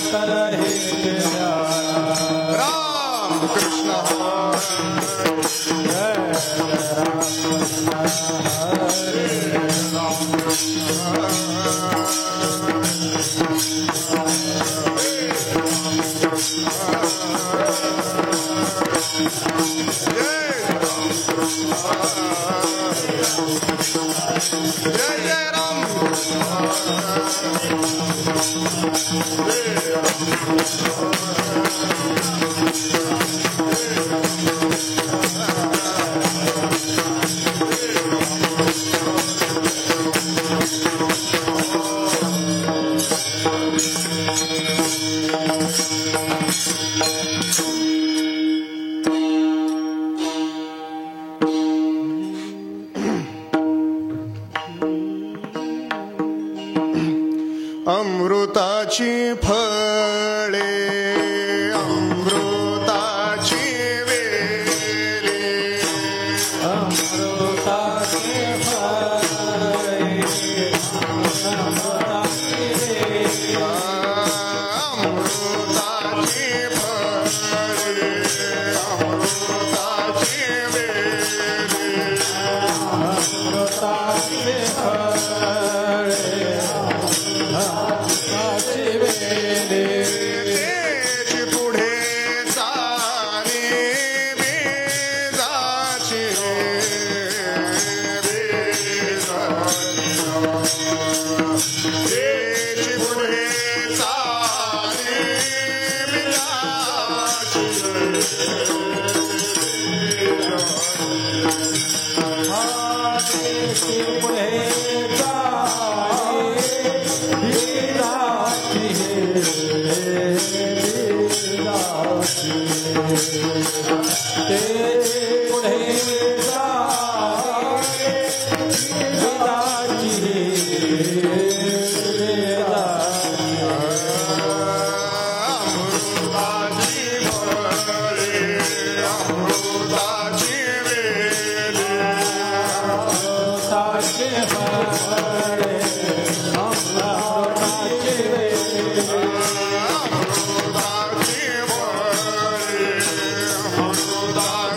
Hare अमृताची फळे अमृताची वेले अमृताची फळे अमृताची वेले अमृताची फळे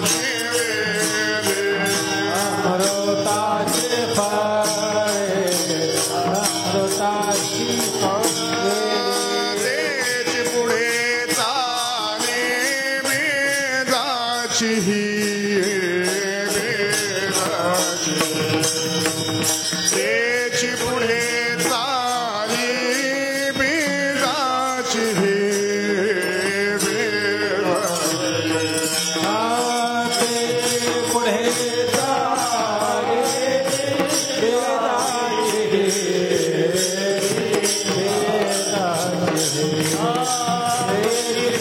अमृताची वेले अमृताची फळे तेची पुढे चाली बेजाची तेची पुढे चाली तेची पुढे तेची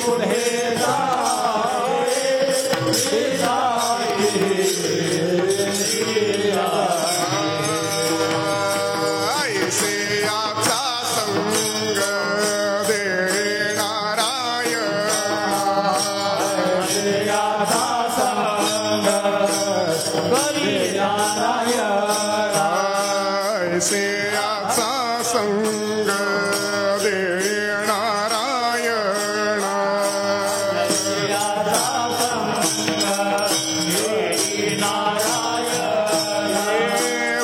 पुढे चाली बेजाची ऐसेयाचा संग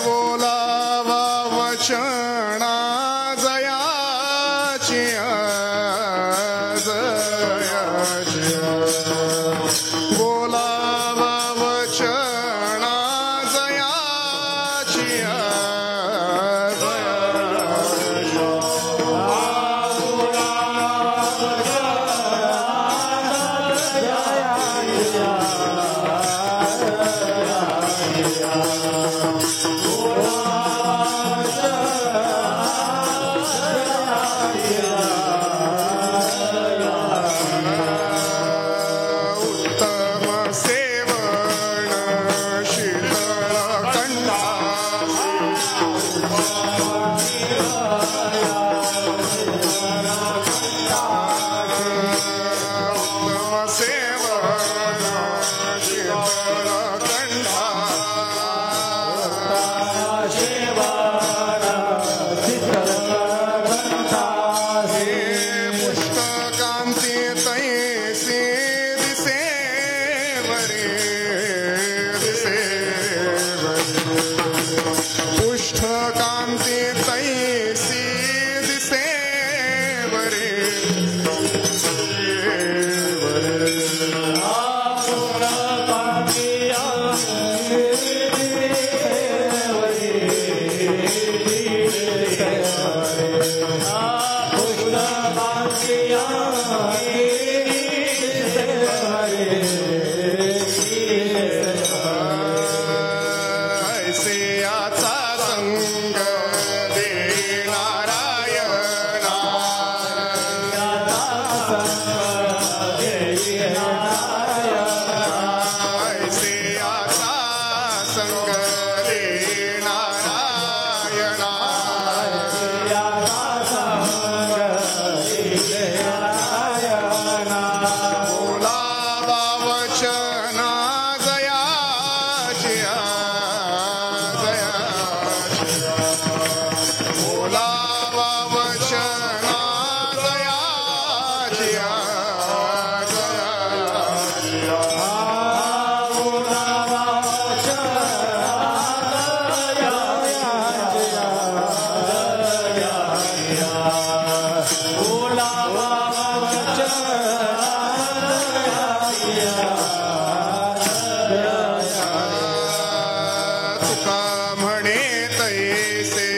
बोलावा वचना जयाची बोलावा वचना जयाची दिसे बोलावा वचना दयाची तुका म्हणे तैसे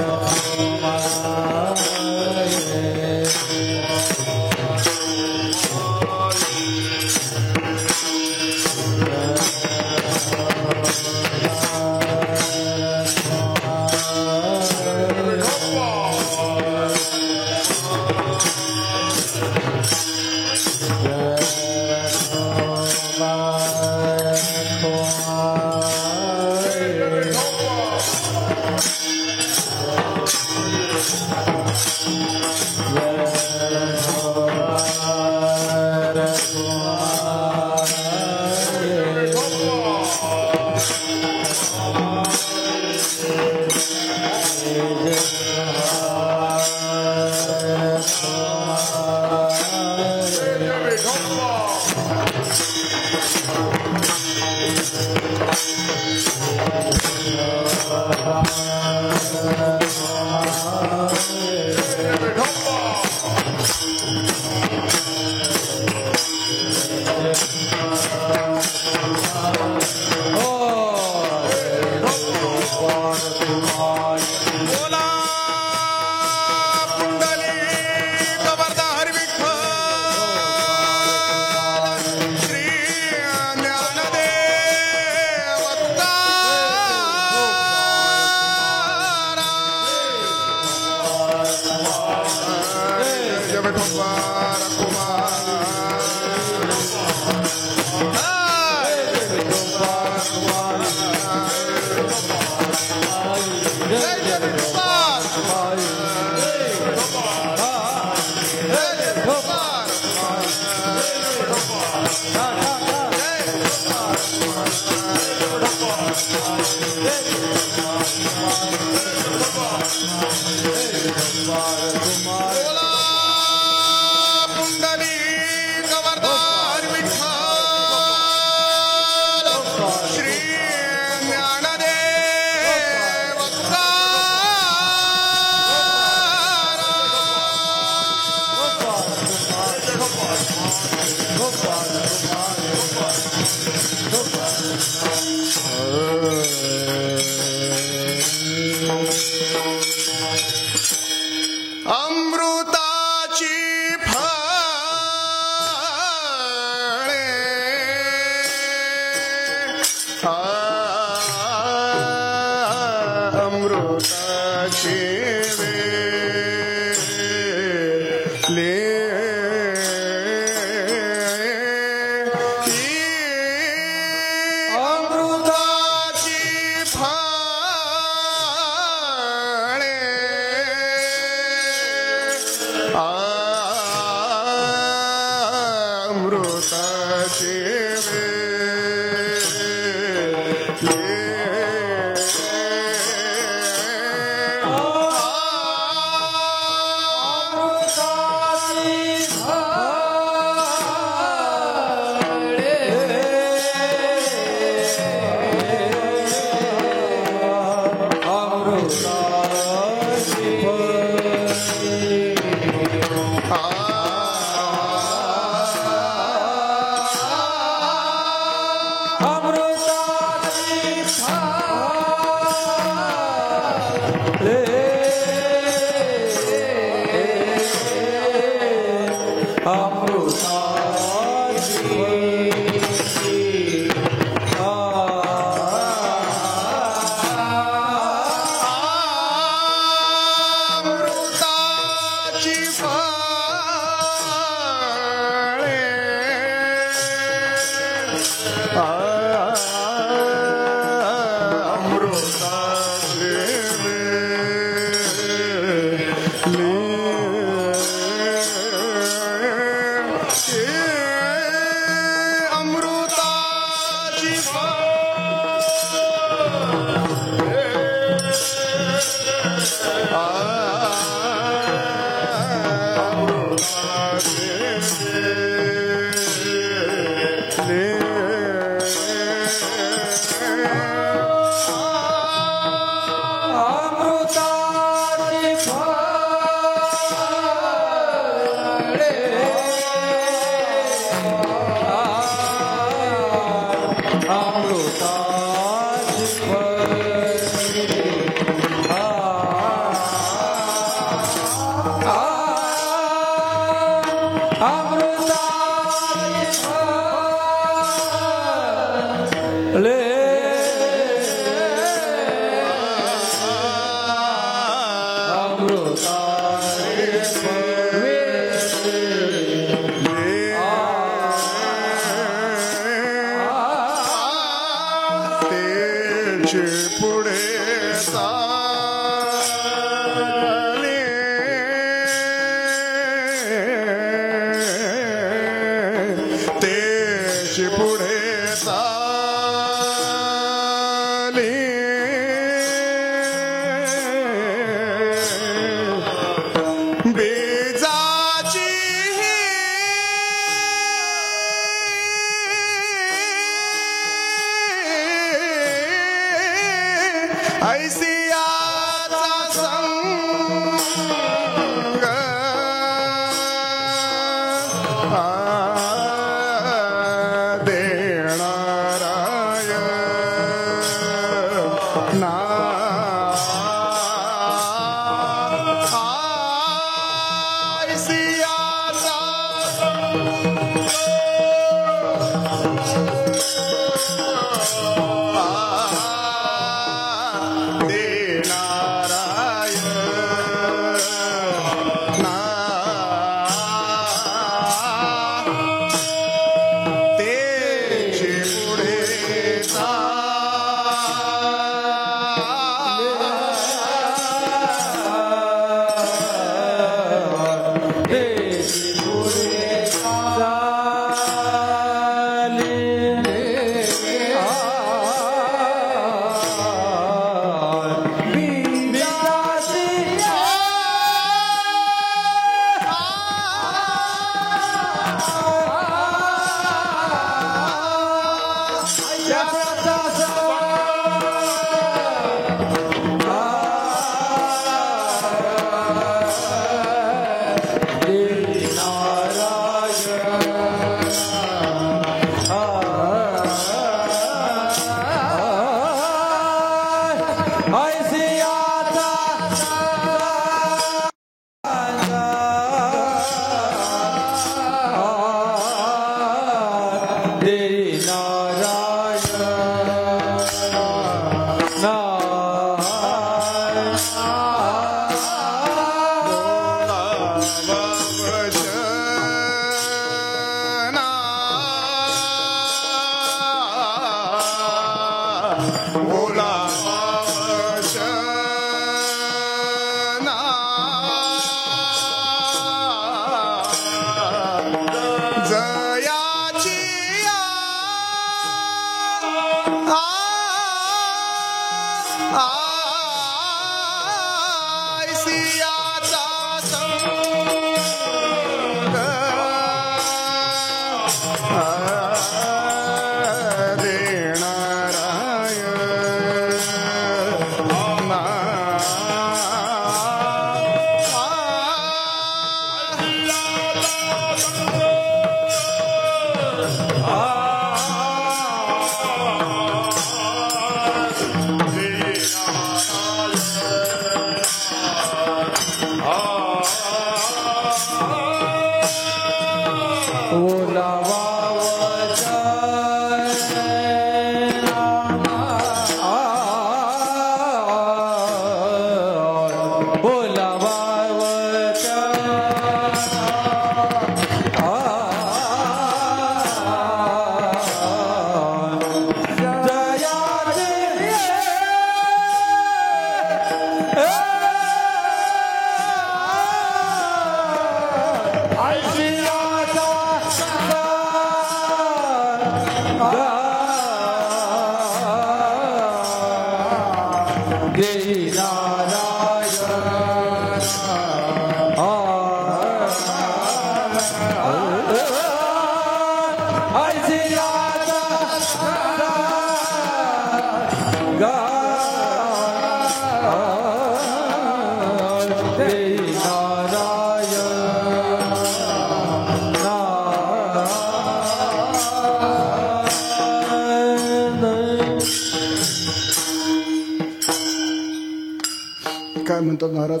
काय म्हणतात महाराज,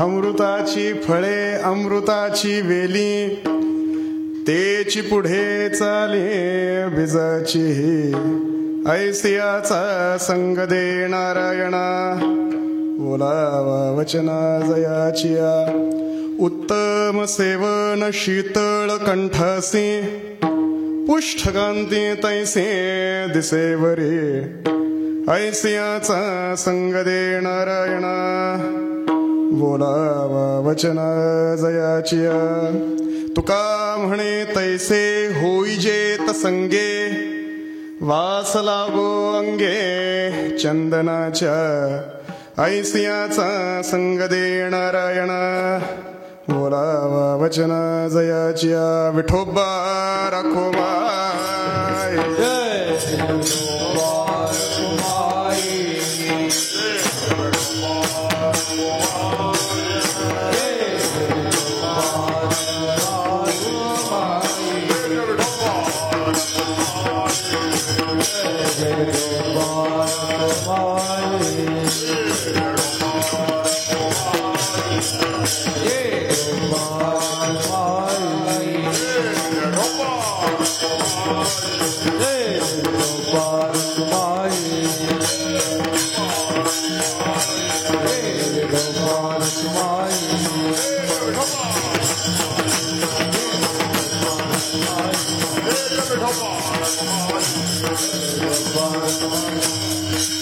अमृताची फळे अमृताची वेली, तेची पुढे चाले बीजाची ऐसियाचा संग दे नारायणा बोलावा वचना जयाचिया उत्तम सेवन शीतळ कंठासी पुष्ठकांती तैसे दिसेवरे ऐसियाचा संग दे नारायणा बोलावा वचना जयाचिया तुका म्हणे तैसे होईजेत संगे वास लागो अंगे चंदनाच्या ऐसियाचा संग दे नारायणा बोलावा वचना जयाचिया विठोबा राखो माय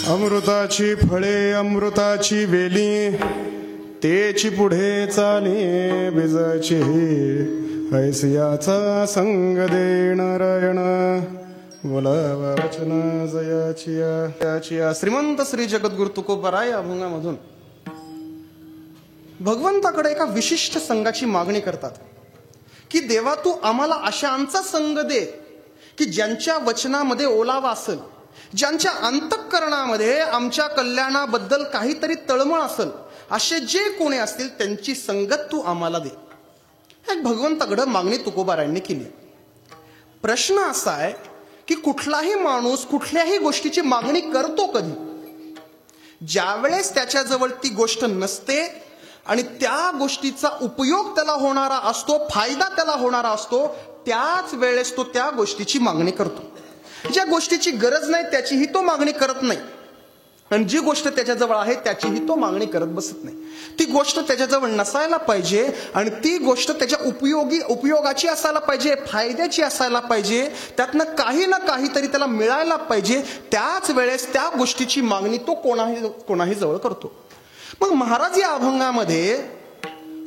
अमृताची फळे अमृताची वेली तेची पुढे चाले बिजाची ऐसियाचा संग दे नारायण बोलावा वचना जयाचिया श्रीमंत श्री जगद्गुरु तुकोबाराय अभंगामधून भगवंताकडे एका विशिष्ट संघाची मागणी करतात की देवा तू आम्हाला अशांचा संग दे की ज्यांच्या वचनामध्ये ओलावा असेल, ज्यांच्या अंतःकरणामध्ये आमच्या कल्याणाबद्दल काहीतरी तळमळ असेल, असे जे कोणी असतील त्यांची संगत तू आम्हाला दे. एक भगवंताकडे मागणी तुकोबारायांनी केली. प्रश्न असा आहे की कुठलाही माणूस कुठल्याही गोष्टीची मागणी करतो कधी? ज्यावेळेस त्याच्याजवळ ती गोष्ट नसते आणि त्या गोष्टीचा उपयोग त्याला होणारा असतो, फायदा त्याला होणारा असतो, त्याच वेळेस तो त्या गोष्टीची मागणी करतो. ज्या गोष्टीची गरज नाही त्याचीही तो मागणी करत नाही, आणि जी गोष्ट त्याच्याजवळ आहे त्याचीही तो मागणी करत बसत नाही. ती गोष्ट त्याच्याजवळ नसायला पाहिजे आणि ती गोष्ट त्याच्या उपयोगाची असायला पाहिजे, फायद्याची असायला पाहिजे, त्यातनं काही ना काहीतरी त्याला मिळायला पाहिजे. त्याच वेळेस त्या गोष्टीची मागणी तो कोणाही जवळ करतो. मग महाराज या अभंगामध्ये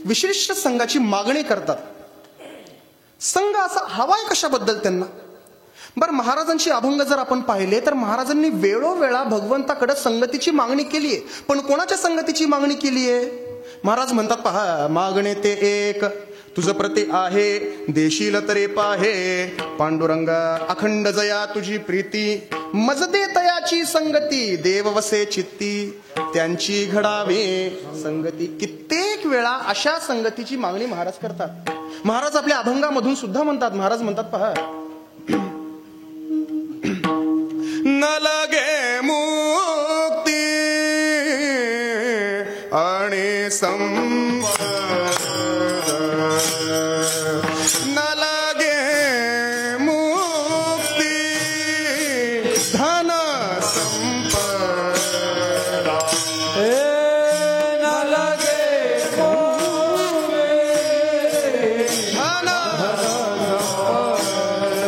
विशिष्ट संघाची मागणी करतात. संघ असा हवाय कशाबद्दल त्यांना? बरं, महाराजांची अभंग जर आपण पाहिले तर महाराजांनी वेळोवेळा भगवंताकडे संगतीची मागणी केली आहे. पण कोणाच्या संगतीची मागणी केली आहे? महाराज म्हणतात पहा, मागणे ते एक तुझ प्रती आहे, देशील तरे पाहे पांडुरंगा अखंड जया तुझी प्रीती, मजदे तयाची संगती देव वसे चित्ती, त्यांची घडावे संगती. कित्येक वेळा अशा संगतीची मागणी महाराज करतात. महाराज आपल्या अभंगामधून सुद्धा म्हणतात. महाराज म्हणतात पहा, न लगे मुक्ती आणि संपदा, न लगे मुक्ती धन संपदा, न लगे मुक्ती धन संपदा.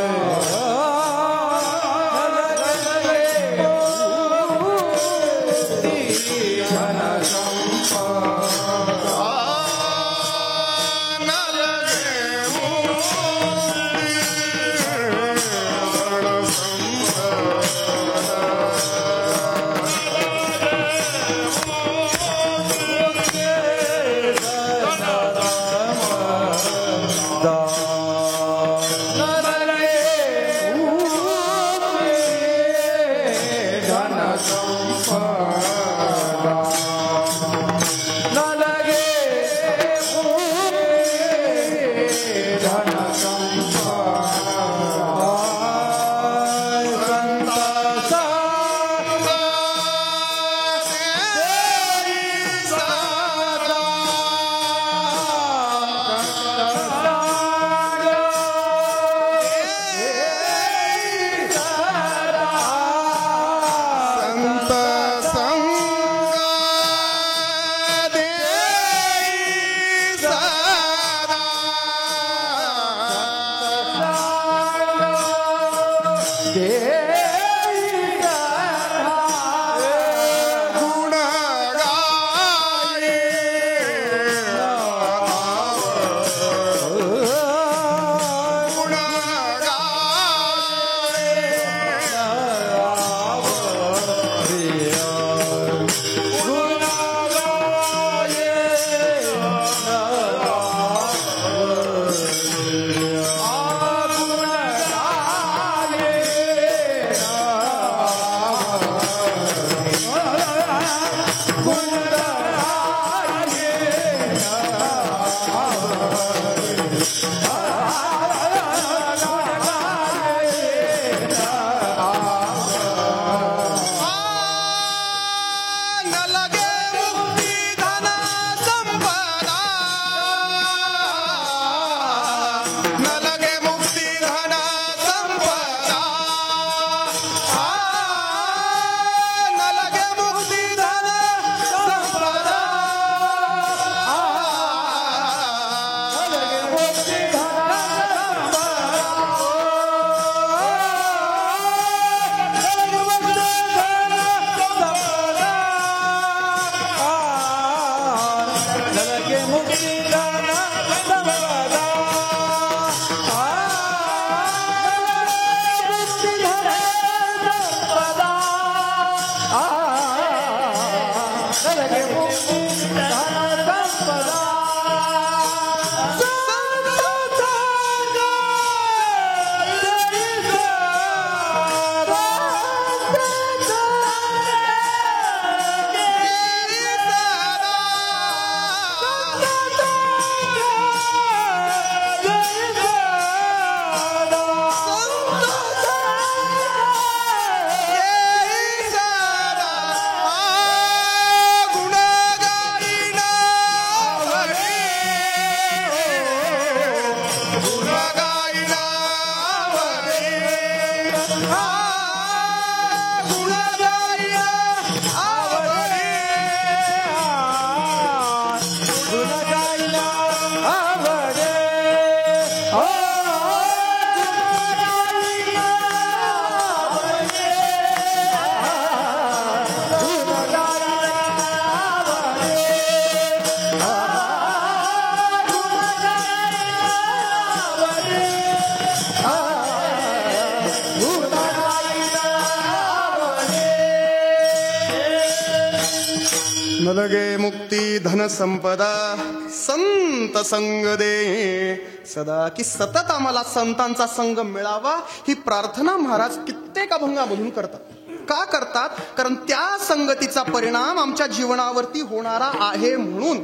न लगे मुक्ती धन संपदा संत संग दे सदा, की सतत आम्हाला संतांचा संग मिळावा ही प्रार्थना महाराज कित्येक अभंगामधून करतात. का करतात? कारण त्या संगतीचा परिणाम आमच्या जीवनावरती होणारा आहे. म्हणून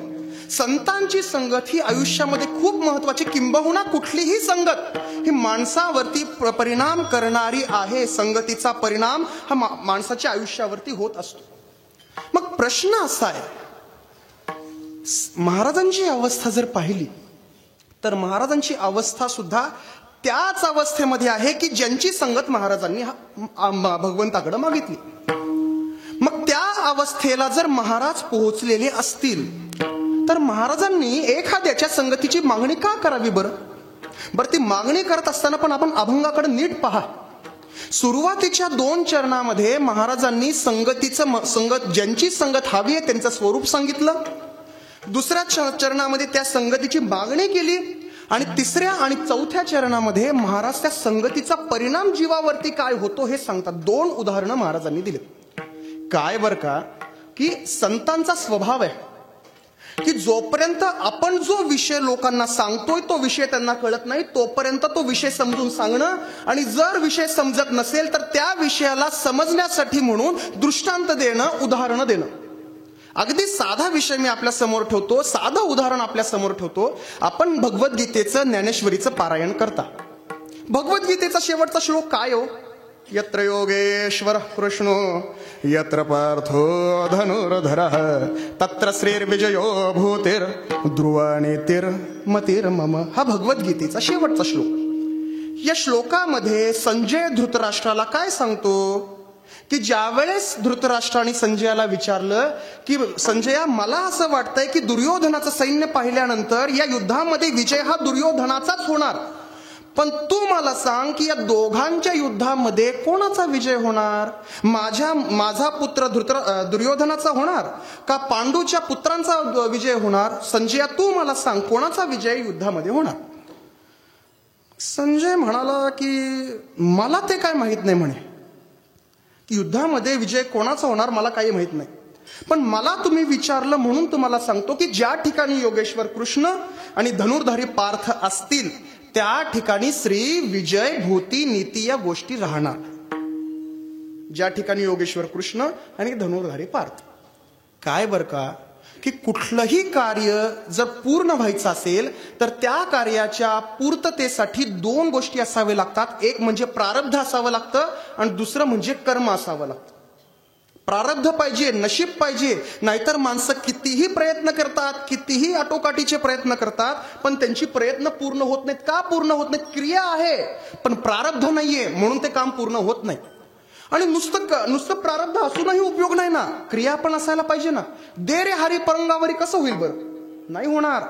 संतांची संगत ही आयुष्यामध्ये खूप महत्वाची, किंबहुना कुठलीही संगत ही माणसावरती परिणाम करणारी आहे. संगतीचा परिणाम हा माणसाच्या आयुष्यावरती होत असतो. मग प्रश्न असा आहे, महाराजांची अवस्था जर पाहिली तर महाराजांची अवस्था सुद्धा त्याच अवस्थेमध्ये आहे की ज्यांची संगत महाराजांनी भगवंताकडे मागितली. मग त्या अवस्थेला जर महाराज पोहोचलेले असतील तर महाराजांनी एखाद्याच्या संगतीची मागणी का करावी? बरं ती मागणी करत असताना पण आपण अभंगाकडे नीट पहा. सुरुवातीच्या 2 चरणामध्ये महाराजांनी ज्यांची संगत हवी आहे त्यांचं स्वरूप सांगितलं. दुसऱ्या चरणामध्ये त्या संगतीची मागणी केली. आणि 3ऱ्या आणि 4थ्या चरणामध्ये महाराज त्या संगतीचा परिणाम जीवावरती काय होतो हे सांगतात. 2 उदाहरणं महाराजांनी दिली. काय बरं का, की संतांचा स्वभाव आहे की जोपर्यंत आपण जो विषय लोकांना सांगतोय तो विषय त्यांना कळत नाही तोपर्यंत तो विषय समजून सांगणं, आणि जर विषय समजत नसेल तर त्या विषयाला समजण्यासाठी म्हणून दृष्टांत देणं, उदाहरणं देणं. अगदी साधा विषय मी आपल्या समोर ठेवतो, साधं उदाहरण आपल्या समोर ठेवतो. आपण भगवद्गीतेचं, ज्ञानेश्वरीचं पारायण करता. भगवद्गीतेचा शेवटचा श्लोक काय हो? यत्र योगेश्वर कृष्णो यत्र पार्थो धनुर्धरः तत्र श्रीर्विजयो भूतिर् ध्रुवनीतिर्मतिर्मम. हा भगवद्गीतेचा शेवटचा श्लोक. या श्लोकामध्ये संजय धृतराष्ट्राला काय सांगतो की ज्यावेळेस धृतराष्ट्राने संजयाला विचारलं की संजया, मला असं वाटतंय की दुर्योधनाचं सैन्य पाहिल्यानंतर या युद्धामध्ये विजय हा दुर्योधनाचाच होणार, पण तू मला सांग की या दोघांच्या युद्धामध्ये कोणाचा विजय होणार? माझा पुत्र दुर्योधनाचा होणार का पांडूच्या पुत्रांचा विजय होणार? संजया, तू मला सांग कोणाचा विजय युद्धामध्ये होणार? संजय म्हणाला की मला ते काय माहित नाही म्हणे. युद्धामध्ये विजय कोणाचा होणार मला काही माहित नाही, पण मला तुम्ही विचारलं म्हणून तुम्हाला सांगतो की ज्या ठिकाणी योगेश्वर कृष्ण आणि धनुर्धारी पार्थ असतील त्या ठिकाणी श्री विजय भूती नीती या गोष्टी राहणार. ज्या ठिकाणी योगेश्वर कृष्ण आणि धनुर्धारी पार्थ. काय बरं का, की कुठलंही कार्य जर पूर्ण व्हायचं असेल तर त्या कार्याच्या पूर्ततेसाठी 2 गोष्टी असाव्या लागतात. एक म्हणजे प्रारब्ध असावं लागतं आणि दुसरं म्हणजे कर्म असावं लागतं. प्रारब्ध पाहिजे, नशीब पाहिजे, नाहीतर माणसं कितीही प्रयत्न करतात, कितीही आटोकाटीचे प्रयत्न करतात, पण त्यांची प्रयत्न पूर्ण होत नाहीत. का पूर्ण होत नाहीत? क्रिया आहे पण प्रारब्ध नाहीये, म्हणून ते काम पूर्ण होत नाही. आणि नुसतं प्रारब्ध असूनही उपयोग नाही ना, क्रिया पण असायला पाहिजे ना. दे रे हरी परंगावरी कसं होईल बरं? नाही होणार.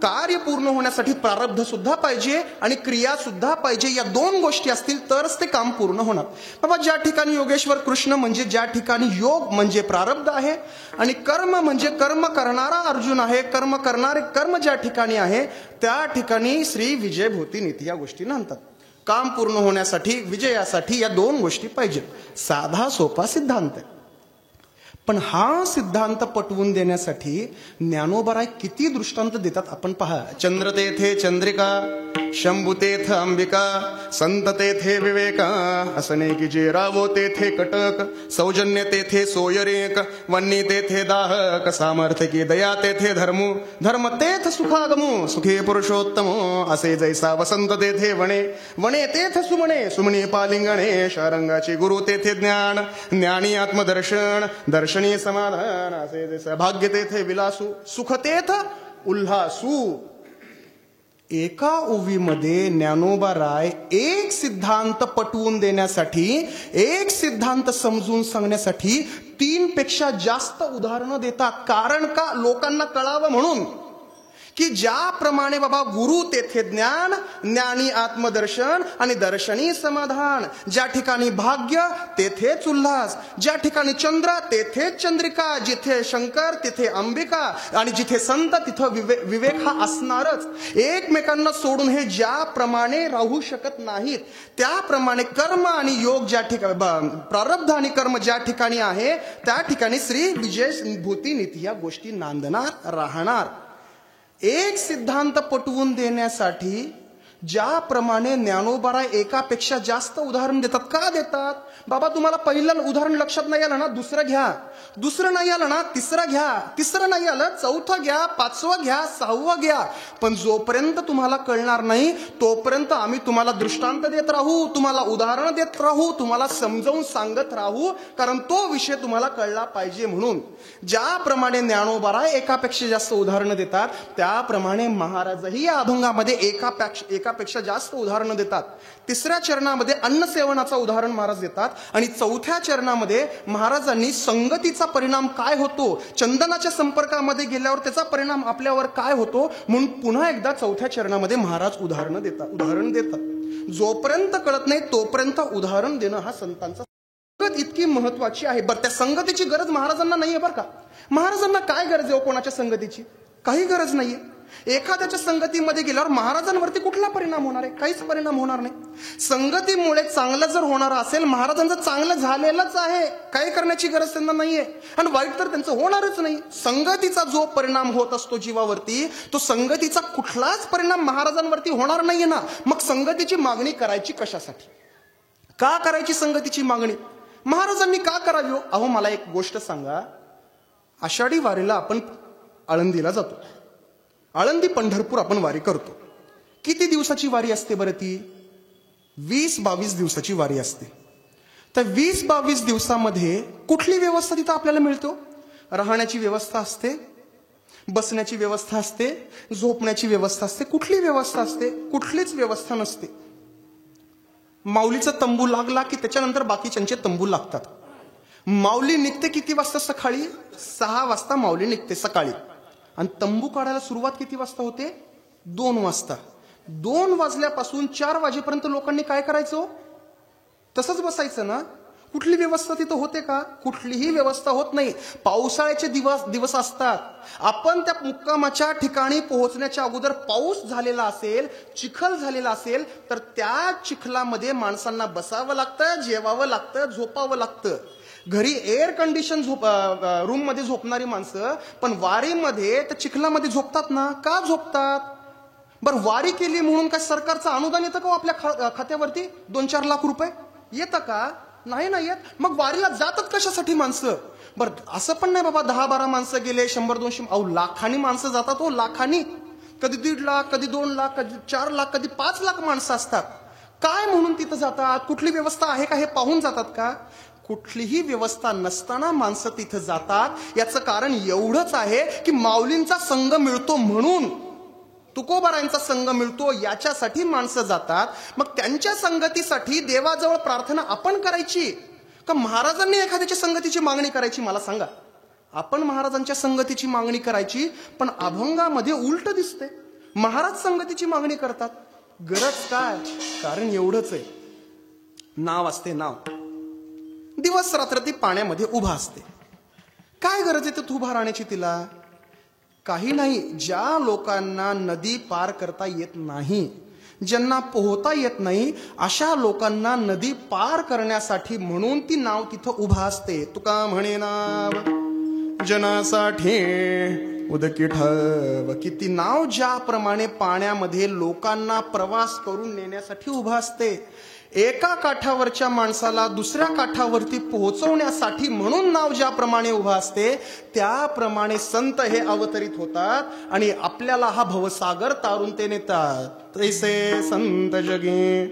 कार्य पूर्ण होण्यासाठी प्रारब्ध सुद्धा पाहिजे आणि क्रिया सुद्धा पाहिजे. या 2 गोष्टी असतील तरच ते काम पूर्ण होणार. बाबा, ज्या ठिकाणी योगेश्वर कृष्ण म्हणजे ज्या ठिकाणी योग म्हणजे प्रारब्ध आहे आणि कर्म म्हणजे कर्म करणारा अर्जुन आहे, कर्म करणारे कर्म ज्या ठिकाणी आहे त्या ठिकाणी श्री विजय भूती नीती या गोष्टी म्हणतात. काम पूर्ण होण्यासाठी, विजयासाठी या 2 गोष्टी पाहिजेत. साधा सोपा सिद्धांत आहे, पण हा सिद्धांत पटवून देण्यासाठी ज्ञानोबराय किती दृष्टांत देतात आपण पहा. चंद्र तेथे चंद्रिका, शंभू तेथ अंबिका, संत तेथे विवेका, असने की जे रावो तेथे कटक, सौजन्य तेथे सोयरेक, वन्नी तेथे दाहक, सामर्थ्य की दया तेथे धर्मो, धर्म तेथ सुखागमो, सुखे पुरुषोत्तमो, असे जैसा वसंत तेथे वणे, वणे तेथ सुमणे, सुमणे पालिंगणे, शारंगाचे गुरु तेथे ज्ञान, ज्ञानी आत्मदर्शन, दर्शनी समाधान, असे जैसा भाग्य तेथे विलासू, सुख तेथ उल्हासू. एका ओवीमध्ये ज्ञानोबा राय एक सिद्धांत पटवून देण्यासाठी, एक सिद्धांत समजून सांगण्यासाठी 3 पेक्षा जास्त उदाहरणं देतात. कारण का? लोकांना कळावं म्हणून. की ज्याप्रमाणे बाबा गुरु तेथे ज्ञान, ज्ञानी आत्मदर्शन आणि दर्शनी समाधान. ज्या ठिकाणी भाग्य तेथेच उल्हास, ज्या ठिकाणी चंद्र तेथेच चंद्रिका, जिथे शंकर तिथे अंबिका आणि जिथे संत तिथं विवेक हा असणारच. एकमेकांना सोडून हे ज्याप्रमाणे राहू शकत नाहीत, त्याप्रमाणे कर्म आणि योग ज्या ठिकाणी, प्रारब्ध आणि कर्म ज्या ठिकाणी आहे त्या ठिकाणी श्री विजय भूती नीती या गोष्टी नांदणार राहणार. एक सिद्धांत पटवून देण्यासाठी ज्याप्रमाणे ज्ञानोबा एकापेक्षा जास्त उदाहरण देतात. का देतात? बाबा तुम्हाला पहिलं उदाहरण लक्षात नाही आलं ना, दुसरं घ्या. दुसरं नाही आलं ना, तिसरं घ्या. तिसरं नाही आलं, चौथं घ्या, पाचवं घ्या, सहावं घ्या. पण जोपर्यंत तुम्हाला कळणार नाही तोपर्यंत आम्ही तुम्हाला दृष्टांत देत राहू, तुम्हाला उदाहरण देत राहू, तुम्हाला समजावून सांगत राहू, कारण तो विषय तुम्हाला कळला पाहिजे म्हणून. ज्याप्रमाणे ज्ञानोबा एकापेक्षा जास्त उदाहरणं देतात, त्याप्रमाणे महाराजही या अभंगामध्ये एकापेक्षा जास्त उदाहरणं देतात. तिसऱ्या चरणामध्ये अन्न सेवनाचं उदाहरण महाराज देतात आणि चौथ्या चरणामध्ये महाराजांनी संगतीचा परिणाम काय होतो, चंदनाच्या संपर्कामध्ये गेल्यावर त्याचा परिणाम आपल्यावर काय होतो म्हणून पुन्हा एकदा चौथ्या चरणामध्ये महाराज उदाहरण देतात. जोपर्यंत कळत नाही तोपर्यंत उदाहरण देणं हा संतांचा. संगत इतकी महत्वाची आहे. बरं, त्या संगतीची गरज महाराजांना नाहीये बरं का. महाराजांना काय गरज आहे कोणाच्या संगतीची? काही गरज नाहीये. एखाद्याच्या संगतीमध्ये गेल्यावर महाराजांवरती कुठला परिणाम होणार आहे? काहीच परिणाम होणार नाही. संगतीमुळे चांगलं जर होणार असेल, महाराजांचं चांगलं झालेलंच आहे, काही करण्याची गरज त्यांना नाहीये. आणि वाईट तर त्यांचं होणारच नाही. संगतीचा जो परिणाम होत असतो जीवावरती, तो संगतीचा कुठलाच परिणाम महाराजांवरती होणार नाहीये ना. मग संगतीची मागणी करायची कशासाठी? का करायची संगतीची मागणी? महाराजांनी का करावी? अहो मला एक गोष्ट सांगा. आषाढी वारीला आपण आळंदीला जातो. आळंदी पंढरपूर आपण वारी करतो. किती दिवसाची वारी असते बरं ती? 20-22 दिवसाची वारी असते. तर 20-22 दिवसामध्ये कुठली व्यवस्था तिथं आपल्याला मिळतो? राहण्याची व्यवस्था असते, बसण्याची व्यवस्था असते, झोपण्याची व्यवस्था असते. कुठली व्यवस्था असते? कुठलीच व्यवस्था नसते. माऊलीचा तंबू लागला की त्याच्यानंतर बाकीच्यांचे तंबू लागतात. माऊली निघते किती वाजता? सकाळी 6 वाजता माऊली निघते सकाळी. आणि तंबू काढायला सुरुवात किती वाजता होते? 2 वाजता. 2 वाजल्यापासून 4 वाजेपर्यंत लोकांनी काय करायचं? तसंच बसायचं ना. कुठली व्यवस्था तिथं होते का? कुठलीही व्यवस्था होत नाही. पावसाळ्याचे दिवस असतात. आपण त्या मुक्कामाच्या ठिकाणी पोहोचण्याच्या अगोदर पाऊस झालेला असेल, चिखल झालेला असेल, तर त्या चिखलामध्ये माणसांना बसावं लागतं, जेवावं लागतं, झोपावं लागतं. घरी एअर कंडिशन रूम मध्ये झोपणारी माणसं पण वारीमध्ये त्या चिखलामध्ये झोपतात ना. का झोपतात? बरं, वारी केली म्हणून काय सरकारचं अनुदान येतं का आपल्या खात्यावरती? 2-4 लाख रुपये येतं का? नाही ना येत. मग वारीला जातात कशासाठी माणसं? बरं, असं पण नाही बाबा 10-12 माणसं गेले, 100-200, अहो लाखांनी माणसं जातात. हो लाखांनी. कधी 1.5 लाख, कधी 2 लाख, कधी 4 लाख, कधी 5 लाख माणसं असतात. काय म्हणून तिथं जातात? कुठली व्यवस्था आहे का हे पाहून जातात का? कुठलीही व्यवस्था नसताना माणसं तिथं जातात. याचं कारण एवढंच आहे की माऊलींचा संघ मिळतो म्हणून, तुकोबारायांचा संघ मिळतो याच्यासाठी माणसं जातात. मग त्यांच्या संगतीसाठी देवाजवळ प्रार्थना आपण करायची का महाराजांनी एखाद्याच्या संगतीची मागणी करायची? मला सांगा. आपण महाराजांच्या संगतीची मागणी करायची, पण अभंगामध्ये उलट दिसते. महाराज संगतीची मागणी करतात. गरज काय? कारण एवढंच आहे, नाव असते नाव. दिवस रात्र ती पाण्यामध्ये उभा असते. काय गरज आहे तिथं उभा राहण्याची तिला? काही नाही. ज्या लोकांना नदी पार करता येत नाही, ज्यांना पोहता येत नाही, अशा लोकांना नदी पार करण्यासाठी म्हणून ती नाव तिथं उभा असते. तुका म्हणे नाव जनासाठी उदकी ठव, की ती नाव ज्याप्रमाणे पाण्यामध्ये लोकांना प्रवास करून नेण्यासाठी उभा असते. एका काठावरच्या माणसाला दुसऱ्या काठावरती पोहोचवण्यासाठी म्हणून नाव ज्याप्रमाणे उभा असते, त्याप्रमाणे संत हे अवतरित होतात आणि आपल्याला हा भवसागर तारून ते नेतात. तैसे संत जगी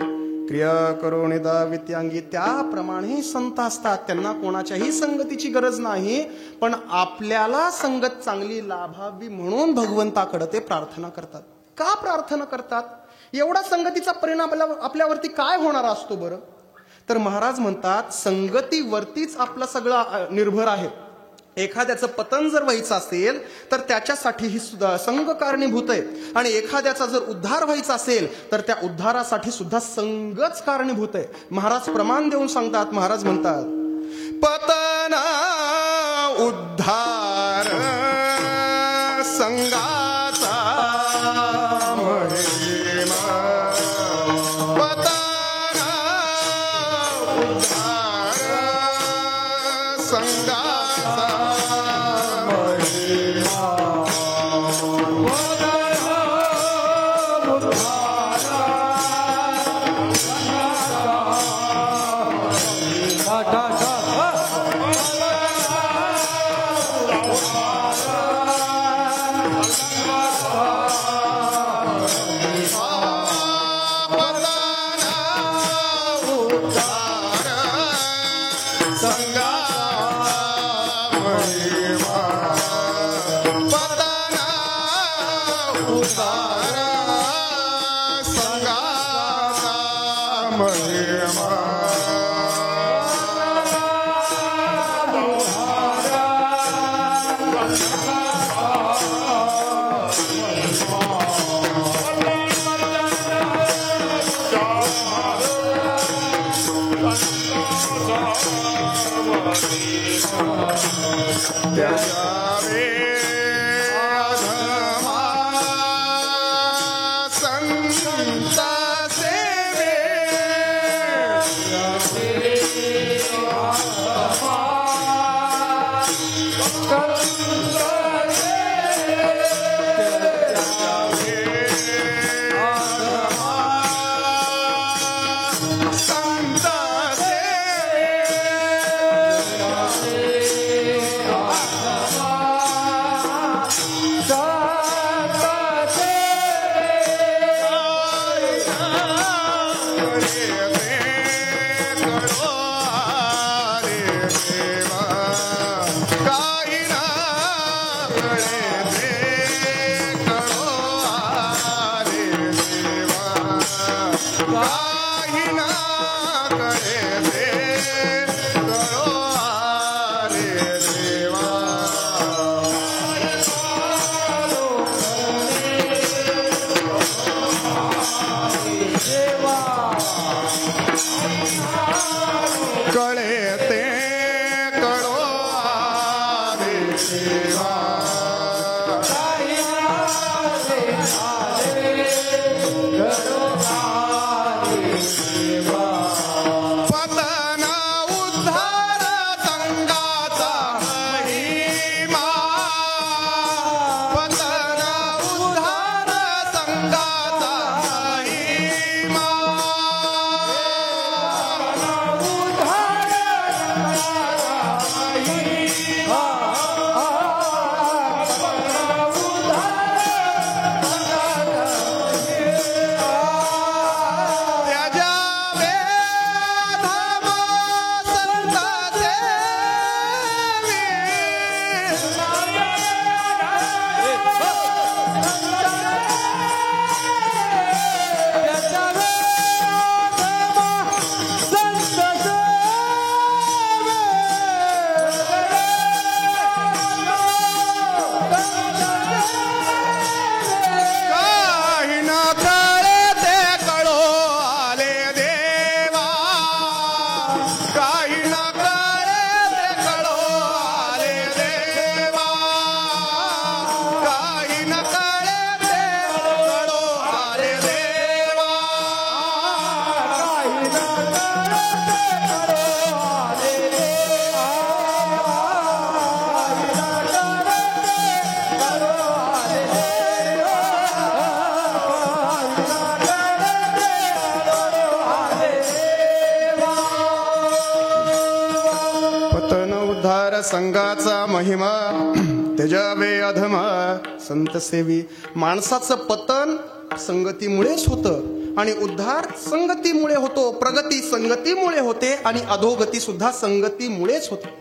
क्रिया करुणिता वित्यांगी. त्याप्रमाणे संत असतात. त्यांना कोणाच्याही संगतीची गरज नाही, पण आपल्याला संगत चांगली लाभावी म्हणून भगवंताकडे ते प्रार्थना करतात. का प्रार्थना करतात? एवढा संगतीचा परिणाम आपल्यावरती काय होणार असतो बरं? तर महाराज म्हणतात संगतीवरतीच आपलं सगळं निर्भर आहे. एखाद्याचं पतन जर व्हायचं असेल तर त्याच्यासाठी ही सुद्धा संघ कारणीभूत आहे, आणि एखाद्याचा जर उद्धार व्हायचा असेल तर त्या उद्धारासाठी सुद्धा संघच कारणीभूत आहे. महाराज प्रमाण देऊन सांगतात. महाराज म्हणतात, पतन उद्धार संगाचा महिमा. पतन उद्धार संगाचा महिमा. संघाचा महिमा त्याजावे अधम संत सेवी. माणसाचं पतन संगतीमुळेच होतं आणि उद्धार संगतीमुळे होतो. प्रगती संगतीमुळे होते आणि अधोगती सुद्धा संगतीमुळेच होते.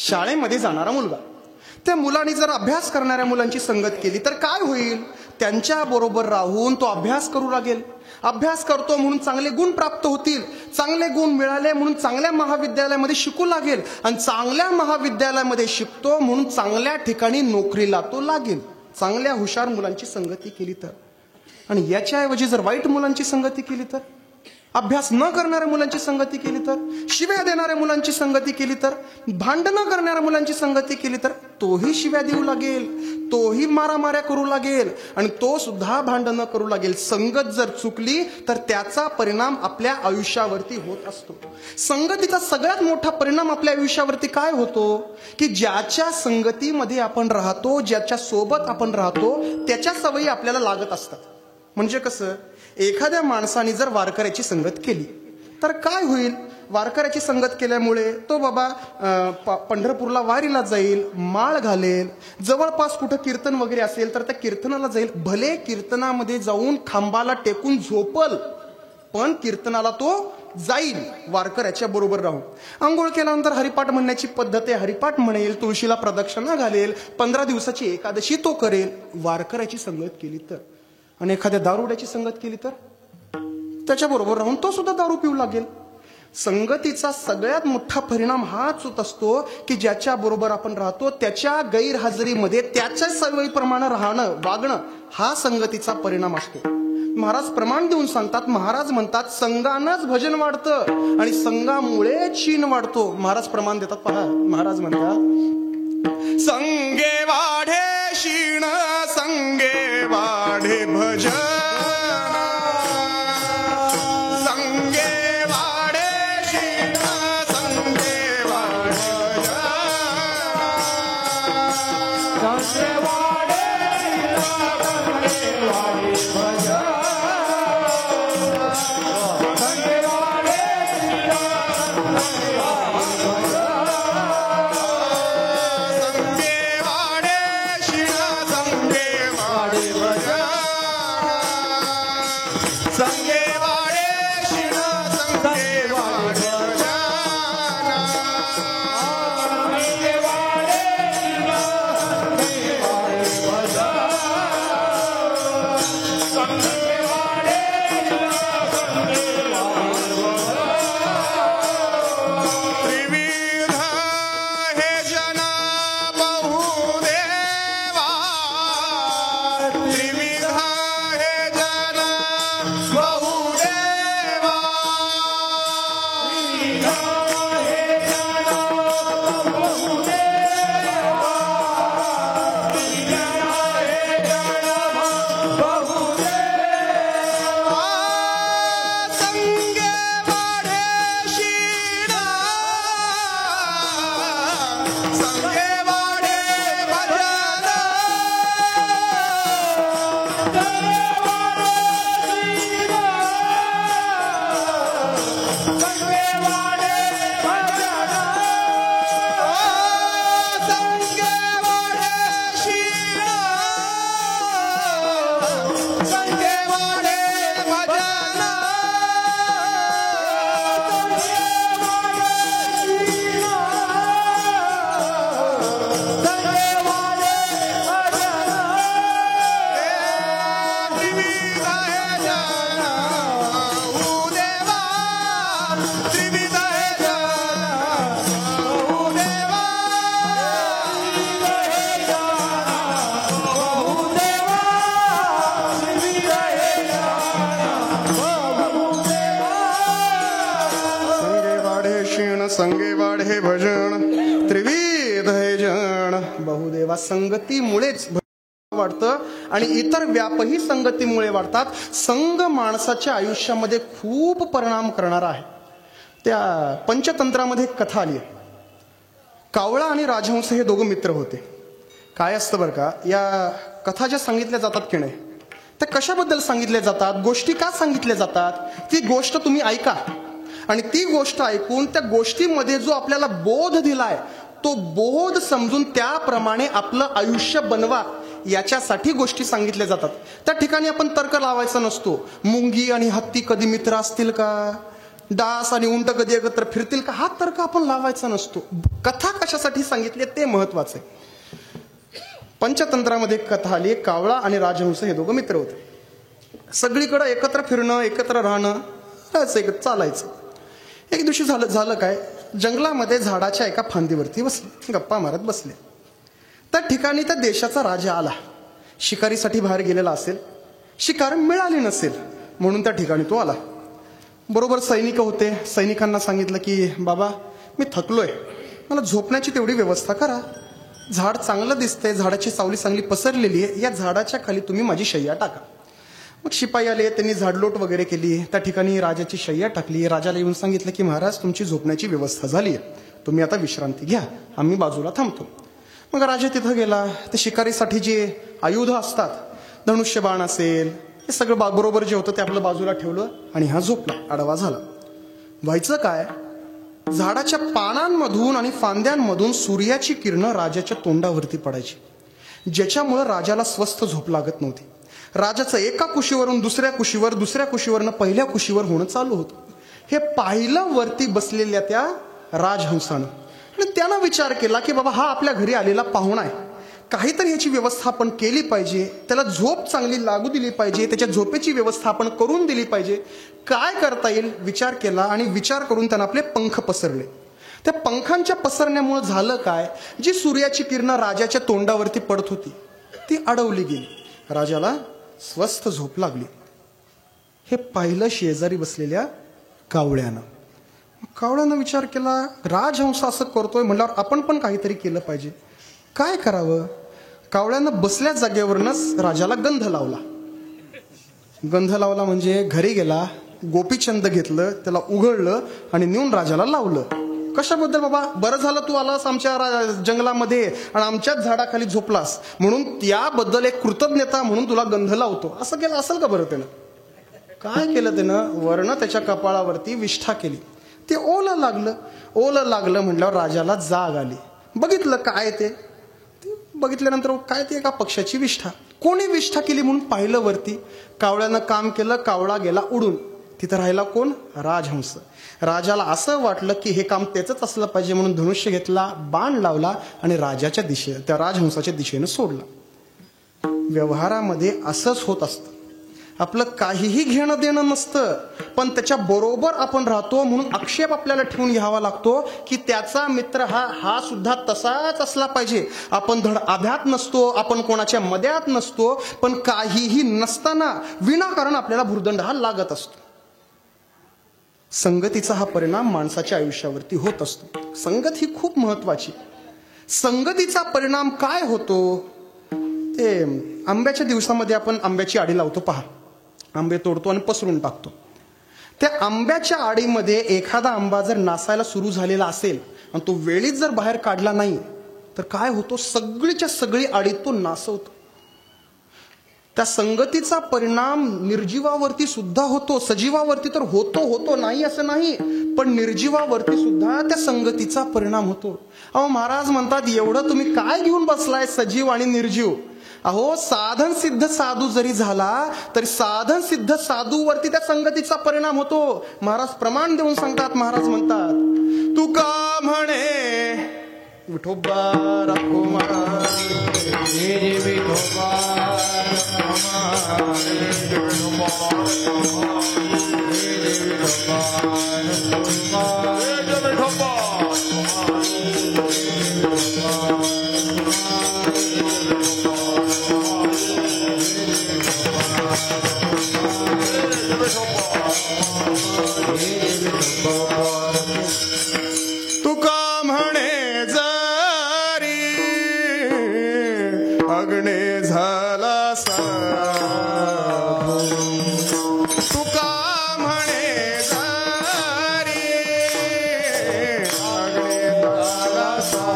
शाळेमध्ये जाणारा मुलगा, त्या मुलाने जर अभ्यास करणाऱ्या मुलांची संगत केली तर काय होईल? त्यांच्या बरोबर राहून तो अभ्यास करू लागेल अभ्यास करतो म्हणून चांगले गुण प्राप्त होतील, चांगले गुण मिळाले म्हणून चांगल्या महाविद्यालयामध्ये शिकू लागेल, आणि चांगल्या महाविद्यालयामध्ये शिकतो म्हणून चांगल्या ठिकाणी नोकरीला तो लागेल, चांगल्या हुशार मुलांची संगती केली तर. आणि याच्याऐवजी जर वाईट मुलांची संगती केली तर, अभ्यास न करणाऱ्या मुलांची संगती केली तर, शिव्या देणाऱ्या मुलांची संगती केली तर, भांडणं करणाऱ्या मुलांची संगती केली तर, तोही शिव्या देऊ लागेल, तोही मारामाऱ्या करू लागेल, आणि तो सुद्धा भांडणं करू लागेल. संगत जर चुकली तर त्याचा परिणाम आपल्या आयुष्यावरती होत असतो. संगतीचा सगळ्यात मोठा परिणाम आपल्या आयुष्यावरती काय होतो की ज्याच्या संगतीमध्ये आपण राहतो, ज्याच्या सोबत आपण राहतो, त्याच्या सवयी आपल्याला लागत असतात. म्हणजे कसं, एखाद्या माणसाने जर वारकऱ्याची संगत केली तर काय होईल, वारकऱ्याची संगत केल्यामुळे तो बाबा पंढरपूरला वारीला जाईल, माळ घालेल, जवळपास कुठं कीर्तन वगैरे असेल तर त्या कीर्तनाला जाईल, भले कीर्तनामध्ये जाऊन खांबाला टेकून झोपल पण कीर्तनाला तो जाईल वारकऱ्याच्या बरोबर राहून. आंघोळ केल्यानंतर हरिपाठ म्हणण्याची पद्धत आहे, हरिपाठ म्हणेल, तुळशीला प्रदक्षिणा घालेल, 15 दिवसाची एकादशी तो करेल. वारकऱ्याची संगत केली तर, आणि एखाद्या दारुड्याची संगत केली तर त्याच्याबरोबर राहून तो सुद्धा दारू पिऊ लागेल. संगतीचा सगळ्यात मोठा परिणाम हाच होत असतो की ज्याच्या बरोबर आपण राहतो त्याच्या गैरहजेरीमध्ये त्याच्या सवयीप्रमाणे राहणं, वागणं, हा संगतीचा परिणाम असतो. महाराज प्रमाण देऊन सांगतात, महाराज म्हणतात संगानच भजन वाढतं आणि संगामुळे चीन वाढतो. महाराज प्रमाण देतात पहा, महाराज म्हणतात संगे वाढे शीण संगे वाढे भजन, संगे वाढे शीण संगे वाढे भजन, संगे वाढे शीण संगे वाढे भजन, संगे वाढे शीण संगे वाढे भजन, संगे वाढे शीण संगे वाढे भजन, संगे वाढे शीण संगे वाढे भजन, संगे वाढे शीण संगे वाढे भजन, संगे वाढे शीण संगे वाढे भजन. त्रिविध हे जना बहुदेवा, त्रिविध हे जना बहुदेवा, त्रिविध हे जना बहुदेवा, त्रिविध हे जना बहुदेवा, संगे वाढे शीण संगे वाढे भजन, संगे वाढे शीण संगे वाढे भजन, संगे वाढे शीण संगे वाढे भजन, संगे वाढे भजन, त्रिविध हे जन बहुदेवा. संगतीमुळेच वाढतं आणि इतर व्यापही संगतीमुळे वाढतात. संघ माणसाच्या आयुष्यामध्ये खूप परिणाम करणारा आहे. त्या पंचतंत्रामध्ये एक कथा आली आहे. कावळा आणि राजहंस हे दोघं मित्र होते. काय असतं बरं का, या कथा ज्या सांगितल्या जातात की नाही, त्या कशाबद्दल सांगितल्या जातात, गोष्टी का सांगितल्या जातात, ती गोष्ट तुम्ही ऐका आणि ती गोष्ट ऐकून त्या गोष्टीमध्ये जो आपल्याला बोध दिलाय तो बोध समजून त्याप्रमाणे आपलं आयुष्य बनवा, याच्यासाठी गोष्टी सांगितल्या जातात. त्या ठिकाणी आपण तर्क लावायचा नसतो. मुंगी आणि हत्ती कधी मित्र असतील का, डास आणि उंट कधी एकत्र फिरतील का, हा तर्क आपण लावायचा नसतो. कथा कशासाठी सांगितली ते महत्वाचं आहे. पंचतंत्रामध्ये एक कथा आली. कावळा आणि राजहंस हे दोघं मित्र होते. सगळीकडे एकत्र फिरणं, एकत्र राहणं, चालायचं. एक दिवशी झालं काय, जंगलामध्ये झाडाच्या एका फांदीवरती बसले, गप्पा मारत बसले. त्या ठिकाणी त्या देशाचा राजा आला. शिकारीसाठी बाहेर गेलेला असेल, शिकार मिळाली नसेल म्हणून त्या ठिकाणी तो आला. बरोबर सैनिक होते. सैनिकांना सांगितलं की बाबा मी थकलोय, मला झोपण्याची तेवढी व्यवस्था करा. झाड चांगलं दिसतंय, झाडाची सावली चांगली पसरलेली आहे, या झाडाच्या खाली तुम्ही माझी शय्या टाका. मग शिपाई आले, त्यांनी झाडलोट वगैरे केली, त्या ठिकाणी राजाची शय्या टाकली. राजाला येऊन सांगितलं की महाराज तुमची झोपण्याची व्यवस्था झाली आहे, तुम्ही आता विश्रांती घ्या, आम्ही बाजूला थांबतो. मग राजा तिथं गेला. ते शिकारीसाठी जे आयुध असतात, धनुष्यबाण असेल, हे सगळं बरोबर जे होतं ते आपलं बाजूला ठेवलं आणि हा झोपला, आडवा झाला. व्हायचं काय, झाडाच्या पानांमधून आणि फांद्यांमधून सूर्याची किरणं राजाच्या तोंडावरती पडायची, ज्याच्यामुळं राजाला स्वस्थ झोप लागत नव्हती. राजाचं एका कुशीवरून दुसऱ्या कुशीवर, दुसऱ्या कुशीवरनं पहिल्या कुशीवर होणं चालू होतं. हे पाहिलं वरती बसलेल्या त्या राजहंसानं. आणि त्यानं विचार केला की बाबा हा आपल्या घरी आलेला पाहुणा आहे, काहीतरी याची व्यवस्था आपण केली पाहिजे, त्याला झोप चांगली लागू दिली पाहिजे, त्याच्या झोपेची व्यवस्था आपण करून दिली पाहिजे. काय करता येईल विचार केला आणि विचार करून त्यानं आपले पंख पसरले. त्या पंखांच्या पसरण्यामुळे झालं काय, जी सूर्याची किरणं राजाच्या तोंडावरती पडत होती ती अडवली गेली. राजाला स्वस्थ झोप लागली. हे पाहिलं शेजारी बसलेल्या कावळ्यानं. कावळ्यानं विचार केला, राजहंस असं करतोय म्हणल्यावर आपण पण काहीतरी केलं पाहिजे, काय करावं. कावळ्यानं बसल्या जागेवरूनच राजाला गंध लावला. गंध लावला म्हणजे घरी गेला, गोपीचंद घेतलं, त्याला उघडलं आणि नेऊन राजाला लावलं. कशाबद्दल बाबा, बरं झालं तू आलास आमच्या जंगलामध्ये आणि आमच्याच झाडाखाली झोपलास म्हणून त्याबद्दल एक कृतज्ञता म्हणून तुला गंध लावतो. असं केलं असेल का बरं त्यानं? काय केलं त्यानं, वर्ण त्याच्या कपाळावरती विष्ठा केली. ते ओलं लागलं. ओलं लागलं म्हटल्यावर राजाला जाग आली. बघितलं काय ते बघितल्यानंतर काय ते एका पक्षाची विष्ठा. कोणी विष्ठा केली म्हणून पाहिलं वरती. कावळ्यानं काम केलं, कावळा गेला उडून. तिथं राहिला कोण, राजहंस. राजाला असं वाटलं की हे काम त्याचंच असलं पाहिजे म्हणून धनुष्य घेतला, बाण लावला आणि राजाच्या दिशेने, त्या राजहंसाच्या दिशेनं सोडला. व्यवहारामध्ये असंच होत असतं. आपलं काहीही घेणं देणं नसतं, पण त्याच्या बरोबर आपण राहतो म्हणून आक्षेप आपल्याला ठेवून घ्यावा लागतो की त्याचा मित्र हा सुद्धा तसाच असला पाहिजे. आपण धड आध्यात नसतो, आपण कोणाच्या मध्यात नसतो, पण काहीही नसताना विनाकारण आपल्याला भुर्दंड हा लागत असतो. संगतीचा हा परिणाम माणसाच्या आयुष्यावरती होत असतो. संगत ही खूप महत्वाची. संगतीचा परिणाम काय होतो ते आंब्याच्या दिवसामध्ये आपण आंब्याची आडी लावतो पहा. आंबे तोडतो आणि पसरून टाकतो. त्या आंब्याच्या आडीमध्ये एखादा आंबा जर नासायला सुरू झालेला असेल आणि तो वेळीच जर बाहेर काढला नाही तर काय होतो, सगळीच्या सगळी आडी तो नासवतो. त्या संगतीचा परिणाम निर्जीवावरती सुद्धा होतो. सजीवावरती तर होतो नाही असं नाही, पण निर्जीवावरती सुद्धा त्या संगतीचा परिणाम होतो. अहो महाराज म्हणतात, एवढं तुम्ही काय घेऊन बसलाय सजीव आणि निर्जीव. अहो साधन सिद्ध साधू जरी झाला तरी साधन सिद्ध साधूवरती त्या संगतीचा परिणाम होतो. महाराज प्रमाण देऊन सांगतात. महाराज म्हणतात, तू का म्हणे विठोबा राखो तुका म्हणे जरी अग्ने झाला साधू. तुका म्हणे जरी अग्ने झाला साधू.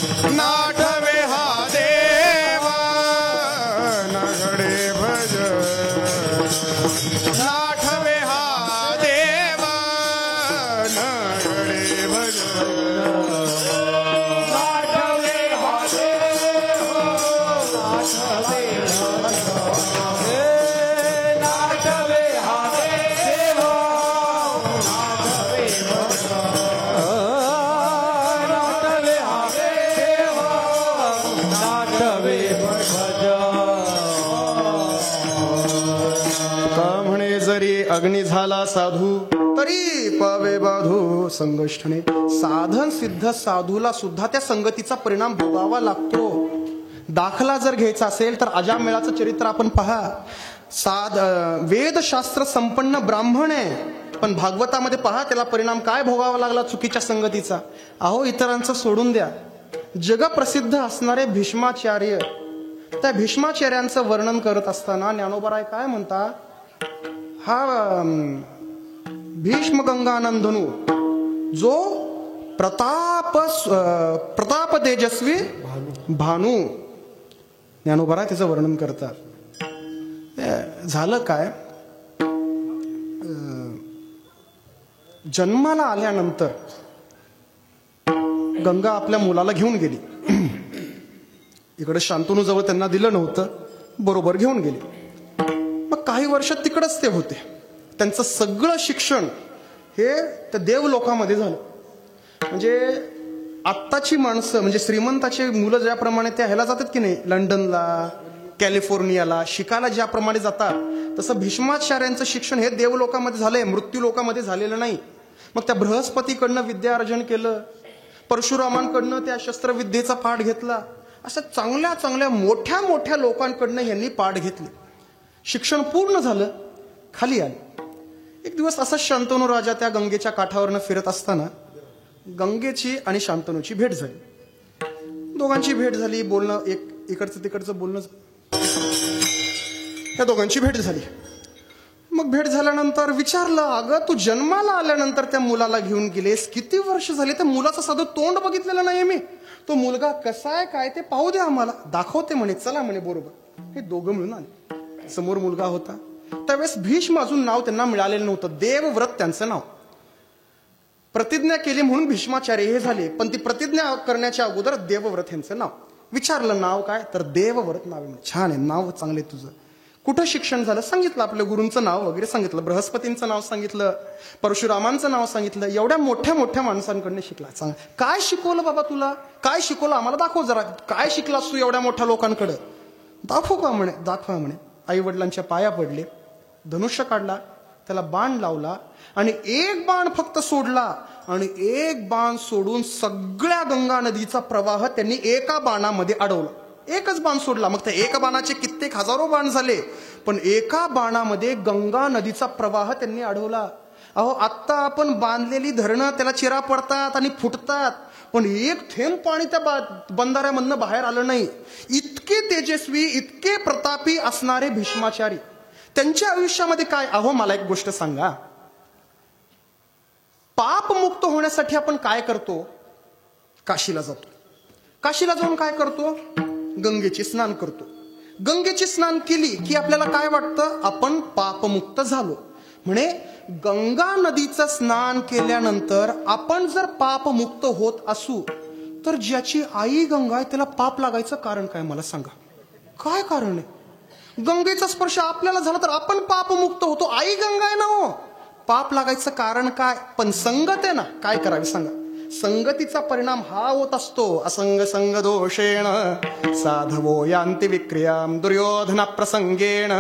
नाठवे हा देव नगडे भज नाठवे हा देव नगडे भज नाठवे हा देव नाठवे नाठवे हा देव नाठवे नाठवे हा देव नाठवे भज का म्हणे जरी अग्नी झाला साधू तरी पावे बाधू संगष्टने. साधन सिद्ध साधूला सुद्धा त्या संगतीचा परिणाम भोगावा लागतो. दाखला जर घ्यायचा असेल तर अजामेळाचं चरित्र आपण पहा. वेदशास्त्र संपन्न ब्राह्मण आहे, पण भागवतामध्ये पहा त्याला परिणाम काय भोगावा लागला चुकीच्या संगतीचा. अहो इतरांचं सोडून द्या, जगप्रसिद्ध असणारे भीष्माचार्य, त्या भीष्माचार्यांचं वर्णन करत असताना ज्ञानोबराय काय म्हणता, हा भीष्म गंगानंदनू जो प्रताप तेजस्वी भानू, ज्ञानोबराय त्याचं वर्णन करतात. झालं काय, जन्माला आल्यानंतर गंगा आपल्या मुलाला घेऊन गेली. इकडे शांतनू जवळ त्यांना दिलं नव्हतं, बरोबर घेऊन गेली. मग काही वर्ष तिकडच ते होते. त्यांचं सगळं शिक्षण हे त्या देवलोकामध्ये झालं. म्हणजे आत्ताची माणसं म्हणजे श्रीमंताची मुलं ज्याप्रमाणे त्या ह्याला जातात की नाही, लंडनला कॅलिफोर्नियाला शिकायला ज्याप्रमाणे जातात, तसं भीष्माचार्यांचं शिक्षण हे देवलोकामध्ये झालंय, मृत्यू लोकामध्ये झालेलं नाही. मग त्या बृहस्पतीकडनं विद्या अर्जन केलं, परशुरामांकडनं त्या शस्त्रविद्येचा पाठ घेतला. अशा चांगल्या चांगल्या मोठ्या मोठ्या लोकांकडनं यांनी पाठ घेतले. शिक्षण पूर्ण झालं, खाली आले. एक दिवस असा शांतनू राजा त्या गंगेच्या काठावरनं फिरत असताना गंगेची आणि शांतनूची भेट झाली. दोघांची भेट झाली, बोलणं इकडचं तिकडचं बोलणं, त्या दोघांची भेट झाली. मग भेट झाल्यानंतर विचारलं, अगं तू जन्माला आल्यानंतर त्या मुलाला घेऊन गेलेस, किती वर्ष झाली, त्या मुलाचं साधं तोंड बघितलेलं नाही मी, तो मुलगा कसा आहे काय ते पाहू दे आम्हाला, दाखवते म्हणे, चला म्हणे बरोबर. हे दोघं मिळून आले. समोर मुलगा होता. त्यावेळेस भीष्म अजून नाव त्यांना मिळालेलं नव्हतं, देवव्रत त्यांचं नाव. प्रतिज्ञा केली म्हणून भीष्माचार्य हे झाले, पण ती प्रतिज्ञा करण्याच्या अगोदर देवव्रत यांचं नाव. विचारलं नाव काय, तर देवव्रत नाव आहे. छान आहे, नाव चांगले तुझं. कुठं शिक्षण झालं सांगितलं, आपल्या गुरूंचं नाव वगैरे सांगितलं, बृहस्पतींचं नाव सांगितलं, परशुरामांचं नाव सांगितलं. एवढ्या मोठ्या मोठ्या माणसांकडनं शिकला. सांग काय शिकवलं बाबा तुला, काय शिकवलं आम्हाला दाखव जरा, काय शिकलास तू एवढ्या मोठ्या लोकांकडं, दाखव का म्हणे. दाखवा म्हणे. आई वडिलांच्या पाया पडले, धनुष्य काढला, त्याला बाण लावला आणि एक बाण फक्त सोडला आणि एक बाण सोडून सगळ्या गंगा नदीचा प्रवाह त्यांनी एका बाणामध्ये अडवला. एकच बाण सोडला. मग त्या एका बाणाचे कित्येक हजारो बाण झाले, पण एका बाणामध्ये गंगा नदीचा प्रवाह त्यांनी अडवला. अहो आत्ता आपण बांधलेली धरणं त्याला चिरा पडतात आणि फुटतात, पण एक थेंब पाणी त्या बंधाऱ्यामधनं बाहेर आलं नाही. इतके तेजस्वी, इतके प्रतापी असणारे भीष्माचारी, त्यांच्या आयुष्यामध्ये काय. अहो मला एक गोष्ट सांगा, पापमुक्त होण्यासाठी आपण काय करतो, काशीला जातो. काशीला जाऊन काय करतो, गंगेचे स्नान करतो. गंगेचे स्नान केली की आपल्याला काय वाटतं, आपण पापमुक्त झालो. म्हणे गंगा नदीचं स्नान केल्यानंतर आपण जर पापमुक्त होत असू, तर ज्याची आई गंगा आहे त्याला पाप लागायचं कारण काय, मला सांगा. काय कारण आहे. गंगेचा स्पर्श आपल्याला झाला तर आपण पापमुक्त होतो, आई गंगा आहे ना हो. पाप लागायचं कारण काय, पण संगत आहे ना, काय करावे सांगा. संगतीचा परिणाम हा होत असतो. असंग संग दोषेण साधवो यांती विक्रियाम दुर्योधना प्रसंगेण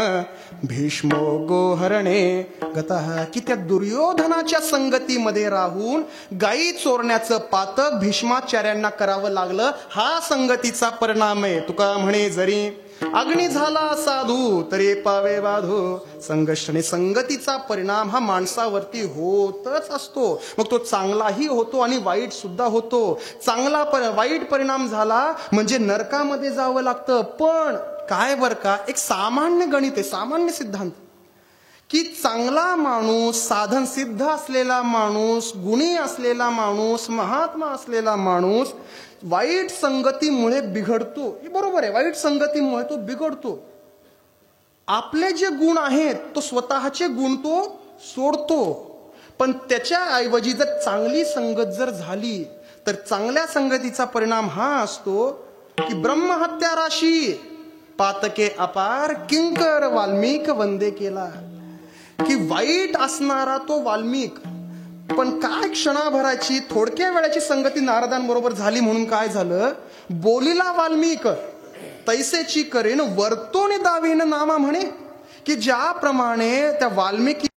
भीष्मो गोहरणे गतः. की त्या दुर्योधनाच्या संगतीमध्ये राहून गायी चोरण्याचं पातक भीष्माचार्यांना करावं लागलं. हा संगतीचा परिणाम आहे. तुका म्हणे जरी अग्नी झाला साधू तरी पावे बाधू. संघर्षणे संगतीचा परिणाम हा माणसावरती होतच असतो. मग तो चांगलाही होतो आणि वाईट सुद्धा होतो. वाईट परिणाम झाला म्हणजे नरकामध्ये जावं लागतं. पण काय बर का, एक सामान्य गणित आहे, सामान्य सिद्धांत की चांगला माणूस, साधन सिद्ध असलेला माणूस, गुणी असलेला माणूस, महात्मा असलेला माणूस वाईट संगतीमुळे बिघडतो. हे बरोबर आहे, वाईट संगतीमुळे तो बिघडतो. आपले जे गुण आहेत तो स्वतःचे गुण तो सोडतो. पण त्याच्या ऐवजी जर चांगली संगत जर झाली तर चांगल्या संगतीचा परिणाम हा असतो की ब्रह्महत्या राशी पातके अपार किंकर वाल्मिक वंदे केला. की वाईट असणारा तो वाल्मिक, पण काय क्षणाभराची थोडक्या वेळाची संगती नारदांबरोबर झाली म्हणून काय झालं, बोलिला वाल्मिक तैसेची करेन वर्तोने दावीन नामा म्हणे. की ज्याप्रमाणे त्या वाल्मिकी